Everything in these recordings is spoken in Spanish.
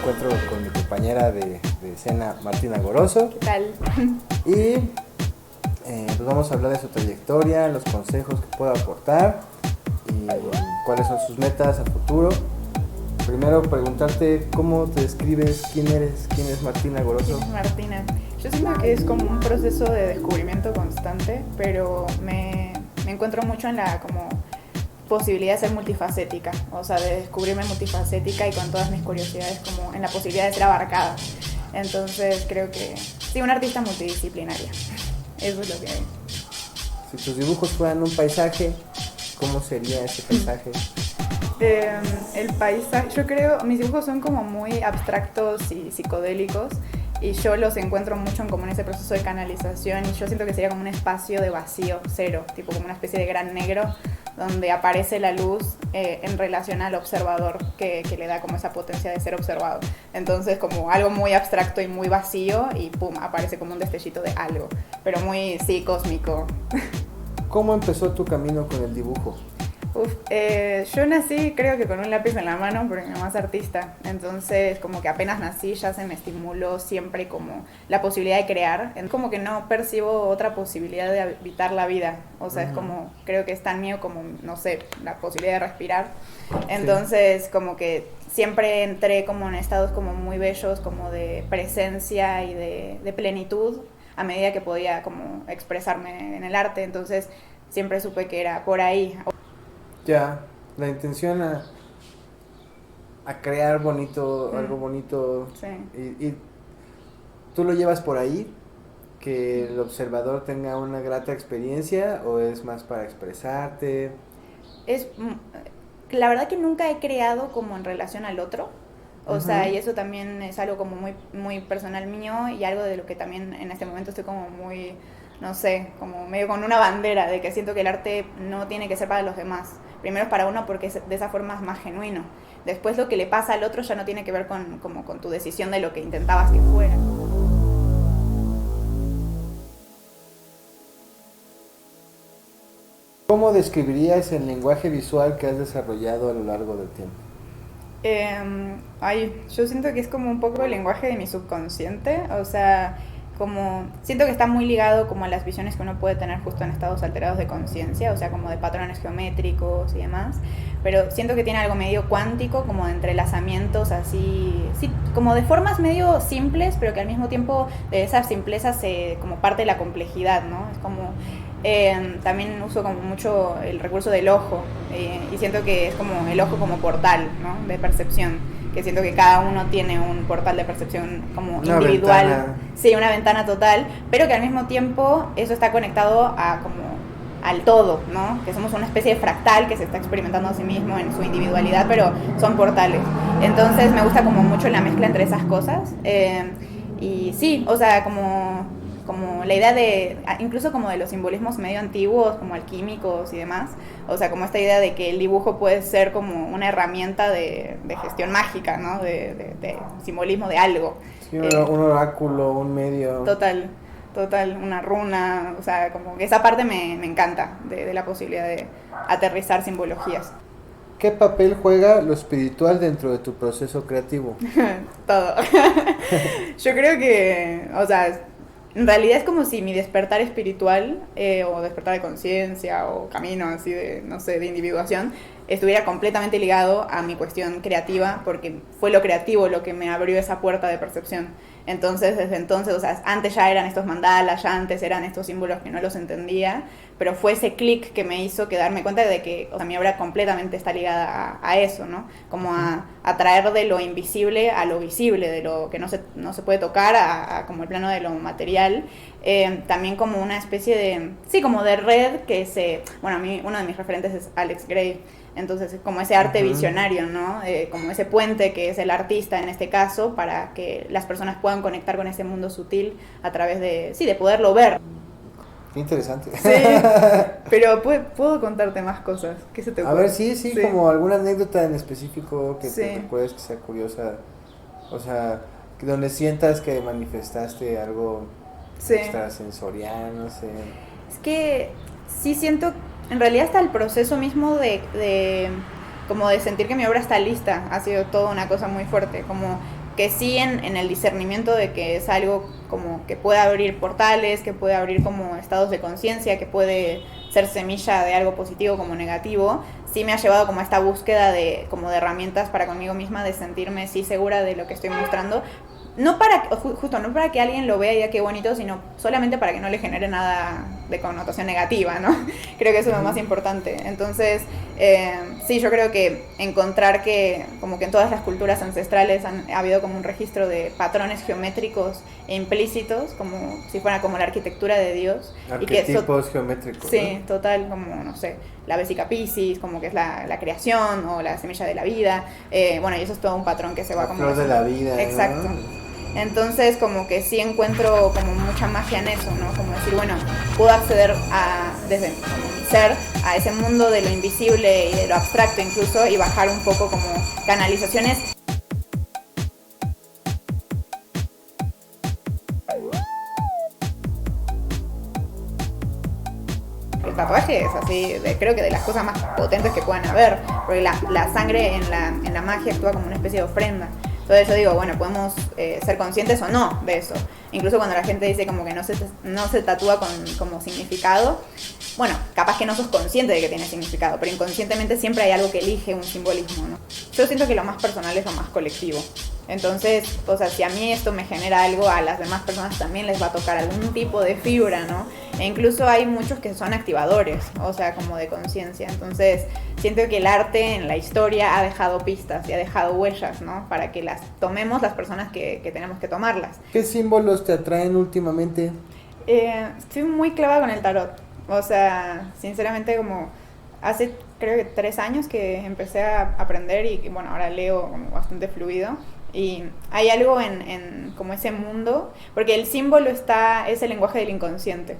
encuentro con mi compañera de escena, Martina Goroso. ¿Qué tal? Y pues vamos a hablar de su trayectoria, los consejos que pueda aportar y cuáles son sus metas a futuro. Primero preguntarte cómo te describes, quién es Martina Goroso. ¿Quién es Martina? Yo siento que es como un proceso de descubrimiento constante, pero me encuentro mucho en la como posibilidad de ser multifacética, o sea, de descubrirme multifacética y con todas mis curiosidades como en la posibilidad de ser abarcada. Entonces creo que sí, una artista multidisciplinaria. Eso es lo que hay. Si tus dibujos fueran un paisaje, ¿cómo sería ese paisaje? El paisaje, yo creo, mis dibujos son como muy abstractos y psicodélicos y yo los encuentro mucho como en ese proceso de canalización y yo siento que sería como un espacio de vacío, cero, tipo como una especie de gran negro donde aparece la luz en relación al observador que le da como esa potencia de ser observado. Entonces como algo muy abstracto y muy vacío y pum, aparece como un destellito de algo, pero muy, sí, cósmico. ¿Cómo empezó tu camino con el dibujo? Yo nací creo que con un lápiz en la mano porque mi mamá es artista, entonces como que apenas nací ya se me estimuló siempre como la posibilidad de crear, como que no percibo otra posibilidad de habitar la vida, o sea, es como, creo que es tan mío como, no sé, la posibilidad de respirar, entonces como que siempre entré como en estados como muy bellos, como de presencia y de plenitud a medida que podía como expresarme en el arte, entonces siempre supe que era por ahí. Ya, la intención a crear bonito, algo bonito. Sí. Y tú lo llevas por ahí, que el observador tenga una grata experiencia, o es más para expresarte. La verdad que nunca he creado como en relación al otro, o sea, y eso también es algo como muy, muy personal mío y algo de lo que también en este momento estoy como muy, no sé, como medio con una bandera de que siento que el arte no tiene que ser para los demás. Primero es para uno porque de esa forma es más genuino. Después lo que le pasa al otro ya no tiene que ver con tu decisión de lo que intentabas que fuera. ¿Cómo describirías el lenguaje visual que has desarrollado a lo largo del tiempo? Yo siento que es como un poco el lenguaje de mi subconsciente, o sea, como siento que está muy ligado como a las visiones que uno puede tener justo en estados alterados de conciencia, o sea, como de patrones geométricos y demás, pero siento que tiene algo medio cuántico, como de entrelazamientos así, sí, como de formas medio simples, pero que al mismo tiempo de esa simpleza se como parte de la complejidad, ¿no? Es como también uso como mucho el recurso del ojo y siento que es como el ojo como portal, ¿no? De percepción, que siento que cada uno tiene un portal de percepción como una individual, ventana. Sí, una ventana total, pero que al mismo tiempo eso está conectado a como al todo, ¿no? Que somos una especie de fractal que se está experimentando a sí mismo en su individualidad, pero son portales. Entonces me gusta como mucho la mezcla entre esas cosas y sí, o sea, como la idea de, incluso como de los simbolismos medio antiguos, como alquímicos y demás, o sea, como esta idea de que el dibujo puede ser como una herramienta de gestión mágica, ¿no? De simbolismo de algo. Sí, un oráculo, un medio. Total, una runa, o sea, como que esa parte me encanta, de la posibilidad de aterrizar simbologías. ¿Qué papel juega lo espiritual dentro de tu proceso creativo? Todo. Yo creo que, o sea, en realidad es como si mi despertar espiritual o despertar de conciencia o camino así de, no sé, de individuación estuviera completamente ligado a mi cuestión creativa, porque fue lo creativo lo que me abrió esa puerta de percepción. Entonces, desde entonces, o sea, antes ya eran estos mandalas, ya antes eran estos símbolos que no los entendía, pero fue ese clic que me hizo que darme cuenta de que, o sea, mi obra completamente está ligada a eso, ¿no? Como a traer de lo invisible a lo visible, de lo que no se puede tocar a como el plano de lo material. También como una especie de, sí, como de red bueno, a mí uno de mis referentes es Alex Grey, entonces como ese arte visionario, ¿no? Como ese puente que es el artista en este caso para que las personas puedan conectar con ese mundo sutil a través de, sí, de poderlo ver. Qué interesante. Sí, pero puedo contarte más cosas. ¿Qué se te ocurre? A ver, sí, como alguna anécdota en específico que te recuerdes que sea curiosa, o sea, que donde sientas que manifestaste algo extrasensorial, no sé. Es que sí siento, en realidad hasta el proceso mismo como de sentir que mi obra está lista, ha sido toda una cosa muy fuerte, como que sí en el discernimiento de que es algo como que puede abrir portales, que puede abrir como estados de conciencia, que puede ser semilla de algo positivo como negativo, sí me ha llevado como a esta búsqueda de como de herramientas para conmigo misma, de sentirme sí segura de lo que estoy mostrando. No para, justo, no para que alguien lo vea y diga qué bonito, sino solamente para que no le genere nada de connotación negativa, ¿no? Creo que eso es lo más importante. Entonces, sí, yo creo que encontrar que como que en todas las culturas ancestrales ha habido como un registro de patrones geométricos e implícitos, como si fuera como la arquitectura de Dios. Arquetipos geométricos. Sí, ¿no? total, como, no sé, la Vesica Piscis, como que es la creación, o la semilla de la vida. Bueno, y eso es todo un patrón que se va la como... flor de la vida. Exacto. ¿no? Entonces como que sí encuentro como mucha magia en eso, ¿no? Como decir, bueno, puedo acceder desde mi ser a ese mundo de lo invisible y de lo abstracto incluso, y bajar un poco como canalizaciones. El tatuaje es así, creo que de las cosas más potentes que puedan haber, porque la sangre en la magia actúa como una especie de ofrenda. Entonces yo digo, bueno, podemos ser conscientes o no de eso. Incluso cuando la gente dice como que no se tatúa como significado, bueno, capaz que no sos consciente de que tiene significado, pero inconscientemente siempre hay algo que elige un simbolismo, ¿no? Yo siento que lo más personal es lo más colectivo. Entonces, o sea, si a mí esto me genera algo, a las demás personas también les va a tocar algún tipo de fibra, ¿no? E incluso hay muchos que son activadores, o sea, como de conciencia. Entonces, siento que el arte en la historia ha dejado pistas y ha dejado huellas, ¿no? Para que las tomemos las personas que tenemos que tomarlas. ¿Qué símbolos te atraen últimamente? Estoy muy clavada con el tarot. O sea, sinceramente, como hace creo que 3 años que empecé a aprender y bueno, ahora leo como bastante fluido. Y hay algo en como ese mundo, porque el símbolo es el lenguaje del inconsciente.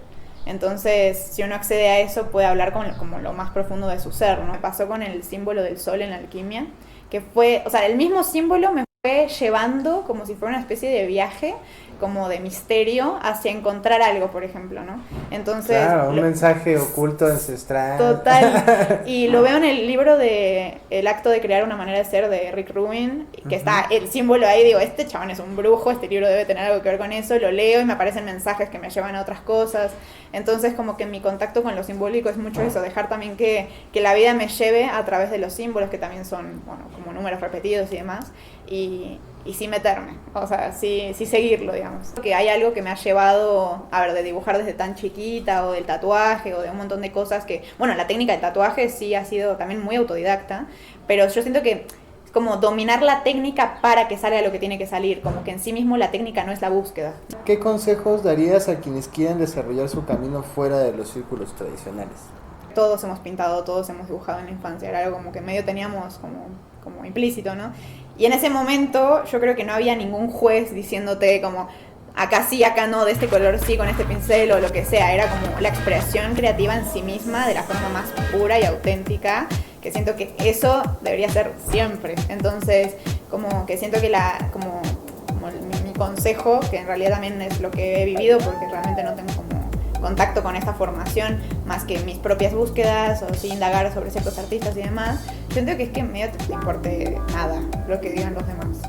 Entonces, si uno accede a eso, puede hablar como lo más profundo de su ser, ¿no? Me pasó con el símbolo del sol en la alquimia, que fue, o sea, el mismo símbolo me fue llevando como si fuera una especie de viaje, como de misterio, hacia encontrar algo, por ejemplo, ¿no? Entonces... Claro, un mensaje oculto ancestral. Total. Y lo veo en el libro de El acto de crear una manera de ser, de Rick Rubin, que está el símbolo ahí, digo, este chabón es un brujo, este libro debe tener algo que ver con eso, lo leo y me aparecen mensajes que me llevan a otras cosas. Entonces, como que mi contacto con lo simbólico es mucho eso, dejar también que la vida me lleve a través de los símbolos, que también son, bueno, como números repetidos y demás, y sí meterme, o sea, sí seguirlo, digamos. Que hay algo que me ha llevado, a ver, de dibujar desde tan chiquita, o del tatuaje, o de un montón de cosas que, bueno, la técnica del tatuaje sí ha sido también muy autodidacta, pero yo siento que es como dominar la técnica para que salga lo que tiene que salir, como que en sí mismo la técnica no es la búsqueda. ¿Qué consejos darías a quienes quieran desarrollar su camino fuera de los círculos tradicionales? Todos hemos pintado, todos hemos dibujado en la infancia, era algo como que medio teníamos como implícito, ¿no? Y en ese momento yo creo que no había ningún juez diciéndote como acá sí, acá no, de este color sí, con este pincel o lo que sea. Era como la expresión creativa en sí misma de la forma más pura y auténtica, que siento que eso debería ser siempre. Entonces, como que siento que mi consejo, que en realidad también es lo que he vivido, porque realmente no tengo como contacto con esta formación más que mis propias búsquedas o sí indagar sobre ciertos artistas y demás, siento que es que medio te importe nada lo que digan los demás.